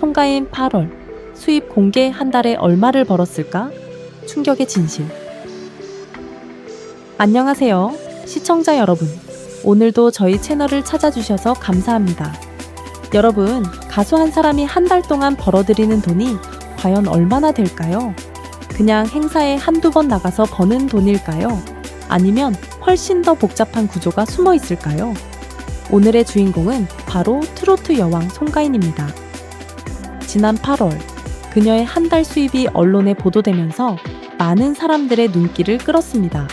송가인 8월 수입 공개 한 달에 얼마를 벌었을까? 충격의 진실. 안녕하세요. 시청자 여러분. 오늘도 저희 채널을 찾아주셔서 감사합니다. 여러분, 가수 한 사람이 한 달 동안 벌어들이는 돈이 과연 얼마나 될까요? 그냥 행사에 한두 번 나가서 버는 돈일까요? 아니면 훨씬 더 복잡한 구조가 숨어 있을까요? 오늘의 주인공은 바로 트로트 여왕 송가인입니다. 지난 8월, 그녀의 한 달 수입이 언론에 보도되면서 많은 사람들의 눈길을 끌었습니다.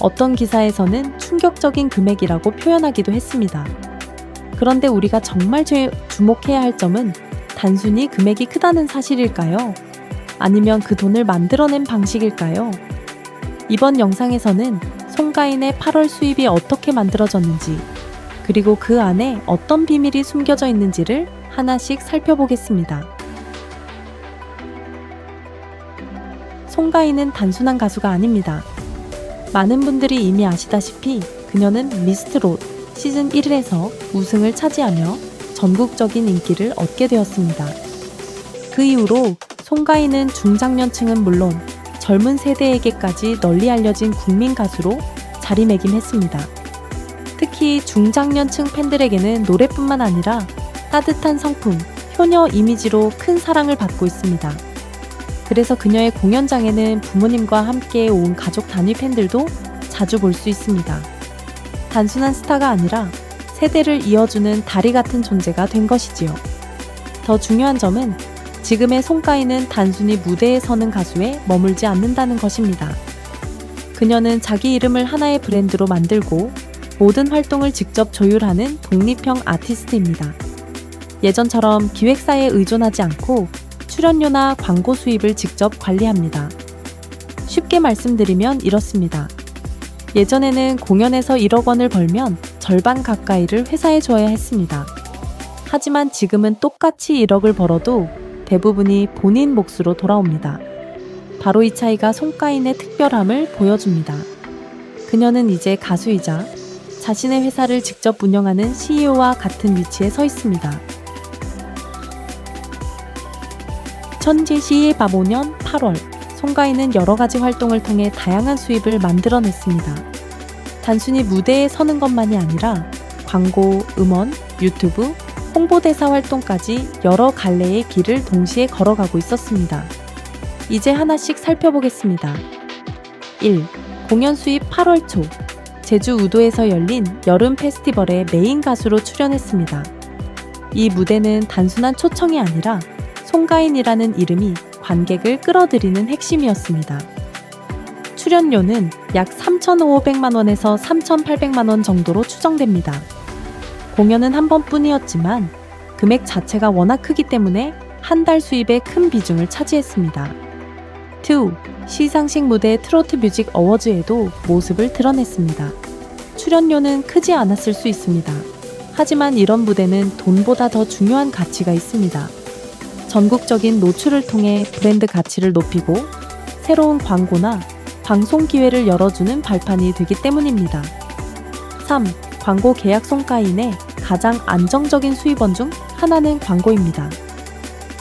어떤 기사에서는 충격적인 금액이라고 표현하기도 했습니다. 그런데 우리가 정말 주목해야 할 점은 단순히 금액이 크다는 사실일까요? 아니면 그 돈을 만들어낸 방식일까요? 이번 영상에서는 송가인의 8월 수입이 어떻게 만들어졌는지, 그리고 그 안에 어떤 비밀이 숨겨져 있는지를 하나씩 살펴보겠습니다. 송가인은 단순한 가수가 아닙니다. 많은 분들이 이미 아시다시피 그녀는 미스트롯 시즌 1에서 우승을 차지하며 전국적인 인기를 얻게 되었습니다. 그 이후로 송가인은 중장년층은 물론 젊은 세대에게까지 널리 알려진 국민 가수로 자리매김했습니다. 특히 중장년층 팬들에게는 노래뿐만 아니라 따뜻한 성품, 효녀 이미지로 큰 사랑을 받고 있습니다. 그래서 그녀의 공연장에는 부모님과 함께 온 가족 단위 팬들도 자주 볼 수 있습니다. 단순한 스타가 아니라 세대를 이어주는 다리 같은 존재가 된 것이지요. 더 중요한 점은 지금의 송가인은 단순히 무대에 서는 가수에 머물지 않는다는 것입니다. 그녀는 자기 이름을 하나의 브랜드로 만들고 모든 활동을 직접 조율하는 독립형 아티스트입니다. 예전처럼 기획사에 의존하지 않고 출연료나 광고 수입을 직접 관리합니다. 쉽게 말씀드리면 이렇습니다. 예전에는 공연에서 1억 원을 벌면 절반 가까이를 회사에 줘야 했습니다. 하지만 지금은 똑같이 1억을 벌어도 대부분이 본인 몫으로 돌아옵니다. 바로 이 차이가 송가인의 특별함을 보여줍니다. 그녀는 이제 가수이자 자신의 회사를 직접 운영하는 CEO와 같은 위치에 서 있습니다. 2015년 8월, 송가인은 여러 가지 활동을 통해 다양한 수입을 만들어냈습니다. 단순히 무대에 서는 것만이 아니라 광고, 음원, 유튜브, 홍보대사 활동까지 여러 갈래의 길을 동시에 걸어가고 있었습니다. 이제 하나씩 살펴보겠습니다. 1. 공연 수입 8월 초, 제주 우도에서 열린 여름 페스티벌에 메인 가수로 출연했습니다. 이 무대는 단순한 초청이 아니라 송가인이라는 이름이 관객을 끌어들이는 핵심이었습니다. 출연료는 약 3,500만 원에서 3,800만 원 정도로 추정됩니다. 공연은 한 번뿐이었지만 금액 자체가 워낙 크기 때문에 한 달 수입의 큰 비중을 차지했습니다. 2. 시상식 무대 트로트 뮤직 어워즈에도 모습을 드러냈습니다. 출연료는 크지 않았을 수 있습니다. 하지만 이런 무대는 돈보다 더 중요한 가치가 있습니다. 전국적인 노출을 통해 브랜드 가치를 높이고 새로운 광고나 방송 기회를 열어주는 발판이 되기 때문입니다. 3. 광고 계약 송가인의 가장 안정적인 수입원 중 하나는 광고입니다.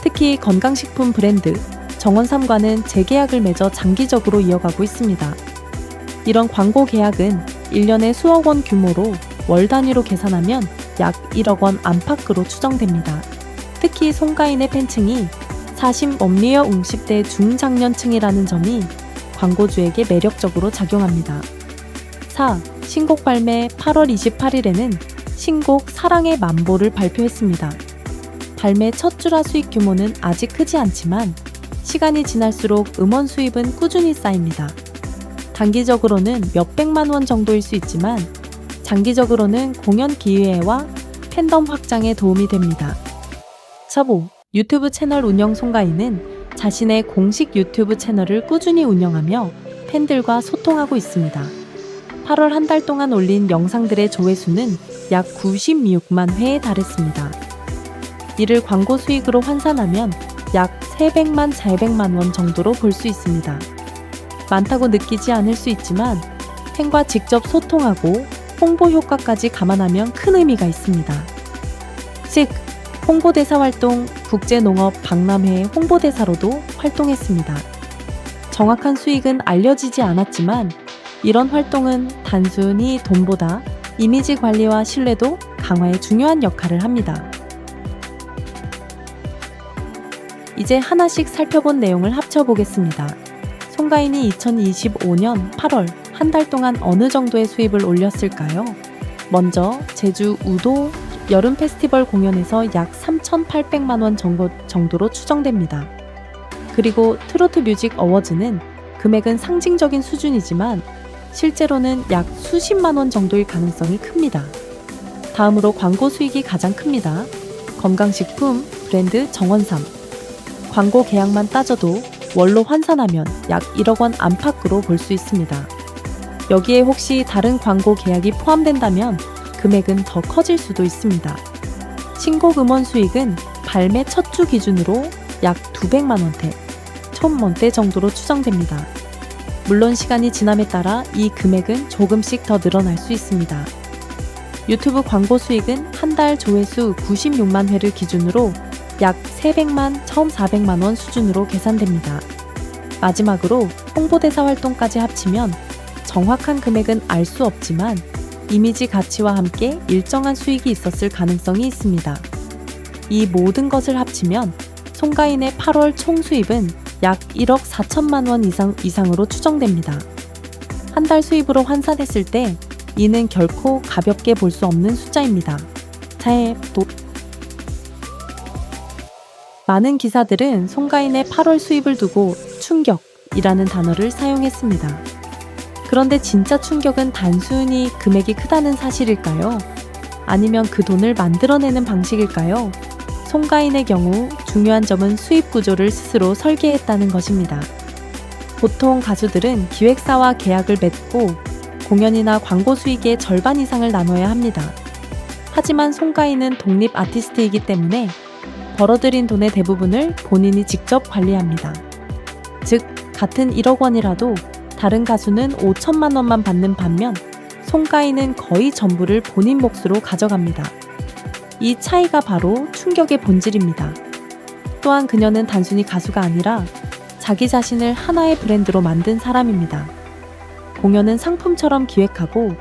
특히 건강식품 브랜드 정원삼과는 재계약을 맺어 장기적으로 이어가고 있습니다. 이런 광고 계약은 1년에 수억 원 규모로 월 단위로 계산하면 약 1억 원 안팎으로 추정됩니다. 특히 송가인의 팬층이 40 업리어 50대 중장년층이라는 점이 광고주에게 매력적으로 작용합니다. 4. 신곡 발매 8월 28일에는 신곡 사랑의 만보를 발표했습니다. 발매 첫 주라 수익 규모는 아직 크지 않지만 시간이 지날수록 음원 수입은 꾸준히 쌓입니다. 단기적으로는 몇백만 원 정도일 수 있지만 장기적으로는 공연 기회와 팬덤 확장에 도움이 됩니다. 4. 유튜브 채널 운영 송가인은 자신의 공식 유튜브 채널을 꾸준히 운영하며 팬들과 소통하고 있습니다. 8월 한 달 동안 올린 영상들의 조회수는 약 96만 회에 달했습니다. 이를 광고 수익으로 환산하면 약 300만 400만 원 정도로 볼 수 있습니다. 많다고 느끼지 않을 수 있지만 팬과 직접 소통하고 홍보 효과까지 감안하면 큰 의미가 있습니다. 즉, 홍보대사 활동 국제농업 박람회 홍보대사로도 활동했습니다. 정확한 수익은 알려지지 않았지만 이런 활동은 단순히 돈보다 이미지 관리와 신뢰도 강화에 중요한 역할을 합니다. 이제 하나씩 살펴본 내용을 합쳐보겠습니다. 송가인이 2025년 8월 한 달 동안 어느 정도의 수입을 올렸을까요? 먼저 제주 우도 여름 페스티벌 공연에서 약 3,800만 원 정도로 추정됩니다. 그리고 트로트 뮤직 어워즈는 금액은 상징적인 수준이지만 실제로는 약 수십만 원 정도일 가능성이 큽니다. 다음으로 광고 수익이 가장 큽니다. 건강식품 브랜드 정원삼. 광고 계약만 따져도 월로 환산하면 약 1억 원 안팎으로 볼 수 있습니다. 여기에 혹시 다른 광고 계약이 포함된다면 금액은 더 커질 수도 있습니다. 신곡 음원 수익은 발매 첫 주 기준으로 약 200만 원대, 1000원대 정도로 추정됩니다. 물론 시간이 지남에 따라 이 금액은 조금씩 더 늘어날 수 있습니다. 유튜브 광고 수익은 한 달 조회수 96만 회를 기준으로 약 300만, 1,400만 원 수준으로 계산됩니다. 마지막으로 홍보대사 활동까지 합치면 정확한 금액은 알 수 없지만 이미지 가치와 함께 일정한 수익이 있었을 가능성이 있습니다. 이 모든 것을 합치면 송가인의 8월 총 수입은 약 1억 4천만 원 이상으로 추정됩니다. 한 달 수입으로 환산했을 때 이는 결코 가볍게 볼 수 없는 숫자입니다. 많은 기사들은 송가인의 8월 수입을 두고 충격이라는 단어를 사용했습니다. 그런데 진짜 충격은 단순히 금액이 크다는 사실일까요? 아니면 그 돈을 만들어내는 방식일까요? 송가인의 경우 중요한 점은 수입 구조를 스스로 설계했다는 것입니다. 보통 가수들은 기획사와 계약을 맺고 공연이나 광고 수익의 절반 이상을 나눠야 합니다. 하지만 송가인은 독립 아티스트이기 때문에 벌어들인 돈의 대부분을 본인이 직접 관리합니다. 즉, 같은 1억 원이라도 다른 가수는 5천만 원만 받는 반면 송가인은 거의 전부를 본인 몫으로 가져갑니다. 이 차이가 바로 충격의 본질입니다. 또한 그녀는 단순히 가수가 아니라 자기 자신을 하나의 브랜드로 만든 사람입니다. 공연은 상품처럼 기획하고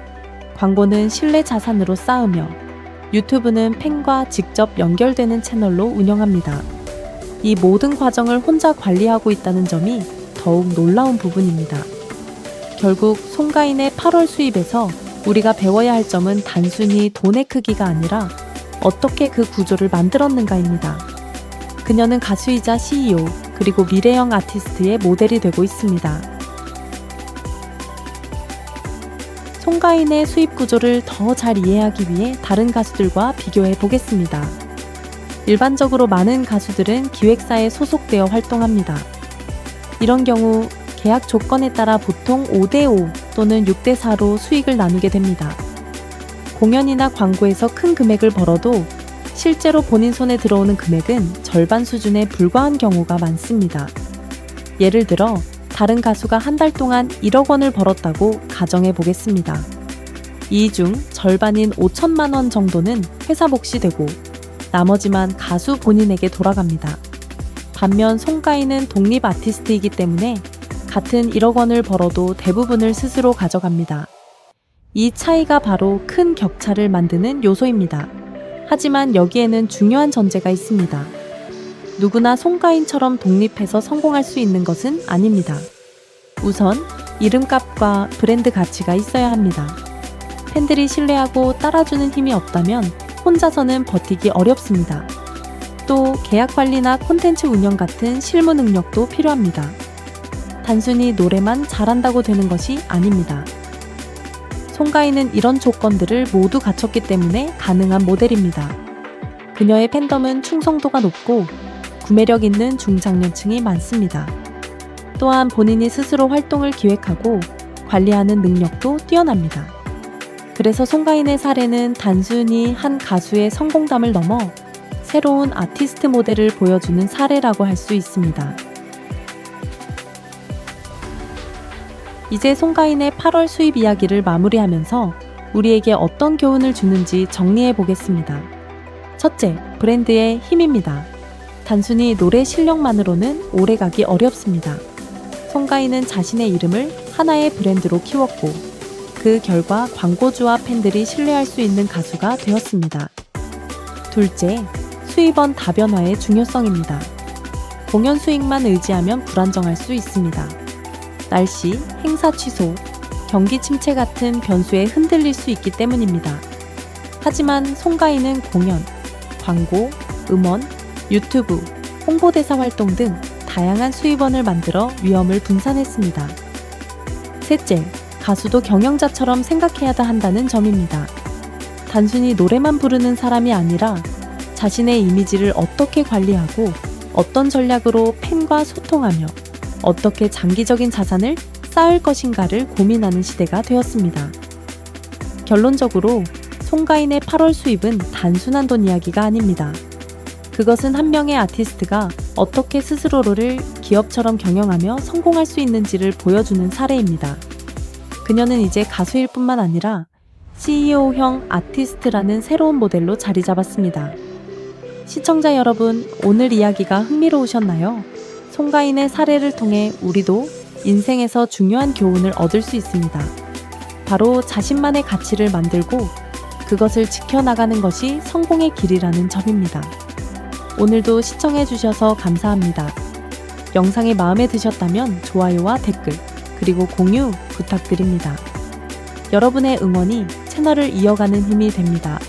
광고는 신뢰 자산으로 쌓으며 유튜브는 팬과 직접 연결되는 채널로 운영합니다. 이 모든 과정을 혼자 관리하고 있다는 점이 더욱 놀라운 부분입니다. 결국 송가인의 8월 수입에서 우리가 배워야 할 점은 단순히 돈의 크기가 아니라 어떻게 그 구조를 만들었는가입니다. 그녀는 가수이자 CEO 그리고 미래형 아티스트의 모델이 되고 있습니다. 송가인의 수입 구조를 더 잘 이해하기 위해 다른 가수들과 비교해 보겠습니다. 일반적으로 많은 가수들은 기획사에 소속되어 활동합니다. 이런 경우 계약 조건에 따라 보통 5대5 또는 6대4로 수익을 나누게 됩니다. 공연이나 광고에서 큰 금액을 벌어도 실제로 본인 손에 들어오는 금액은 절반 수준에 불과한 경우가 많습니다. 예를 들어 다른 가수가 한 달 동안 1억 원을 벌었다고 가정해 보겠습니다. 이 중 절반인 5천만 원 정도는 회사 몫이 되고 나머지만 가수 본인에게 돌아갑니다. 반면 송가인은 독립 아티스트이기 때문에 같은 1억 원을 벌어도 대부분을 스스로 가져갑니다. 이 차이가 바로 큰 격차를 만드는 요소입니다. 하지만 여기에는 중요한 전제가 있습니다. 누구나 송가인처럼 독립해서 성공할 수 있는 것은 아닙니다. 우선 이름값과 브랜드 가치가 있어야 합니다. 팬들이 신뢰하고 따라주는 힘이 없다면 혼자서는 버티기 어렵습니다. 또 계약 관리나 콘텐츠 운영 같은 실무 능력도 필요합니다. 단순히 노래만 잘한다고 되는 것이 아닙니다. 송가인은 이런 조건들을 모두 갖췄기 때문에 가능한 모델입니다. 그녀의 팬덤은 충성도가 높고 구매력 있는 중장년층이 많습니다. 또한 본인이 스스로 활동을 기획하고 관리하는 능력도 뛰어납니다. 그래서 송가인의 사례는 단순히 한 가수의 성공담을 넘어 새로운 아티스트 모델을 보여주는 사례라고 할 수 있습니다. 이제 송가인의 8월 수입 이야기를 마무리하면서 우리에게 어떤 교훈을 주는지 정리해 보겠습니다. 첫째, 브랜드의 힘입니다. 단순히 노래 실력만으로는 오래가기 어렵습니다. 송가인은 자신의 이름을 하나의 브랜드로 키웠고 그 결과 광고주와 팬들이 신뢰할 수 있는 가수가 되었습니다. 둘째, 수입원 다변화의 중요성입니다. 공연 수익만 의지하면 불안정할 수 있습니다. 날씨, 행사 취소, 경기 침체 같은 변수에 흔들릴 수 있기 때문입니다. 하지만 송가인은 공연, 광고, 음원, 유튜브, 홍보대사 활동 등 다양한 수입원을 만들어 위험을 분산했습니다. 셋째, 가수도 경영자처럼 생각해야 한다는 점입니다. 단순히 노래만 부르는 사람이 아니라 자신의 이미지를 어떻게 관리하고 어떤 전략으로 팬과 소통하며 어떻게 장기적인 자산을 쌓을 것인가를 고민하는 시대가 되었습니다. 결론적으로 송가인의 8월 수입은 단순한 돈 이야기가 아닙니다. 그것은 한 명의 아티스트가 어떻게 스스로를 기업처럼 경영하며 성공할 수 있는지를 보여주는 사례입니다. 그녀는 이제 가수일 뿐만 아니라 CEO형 아티스트라는 새로운 모델로 자리 잡았습니다. 시청자 여러분, 오늘 이야기가 흥미로우셨나요? 송가인의 사례를 통해 우리도 인생에서 중요한 교훈을 얻을 수 있습니다. 바로 자신만의 가치를 만들고 그것을 지켜나가는 것이 성공의 길이라는 점입니다. 오늘도 시청해주셔서 감사합니다. 영상이 마음에 드셨다면 좋아요와 댓글, 그리고 공유 부탁드립니다. 여러분의 응원이 채널을 이어가는 힘이 됩니다.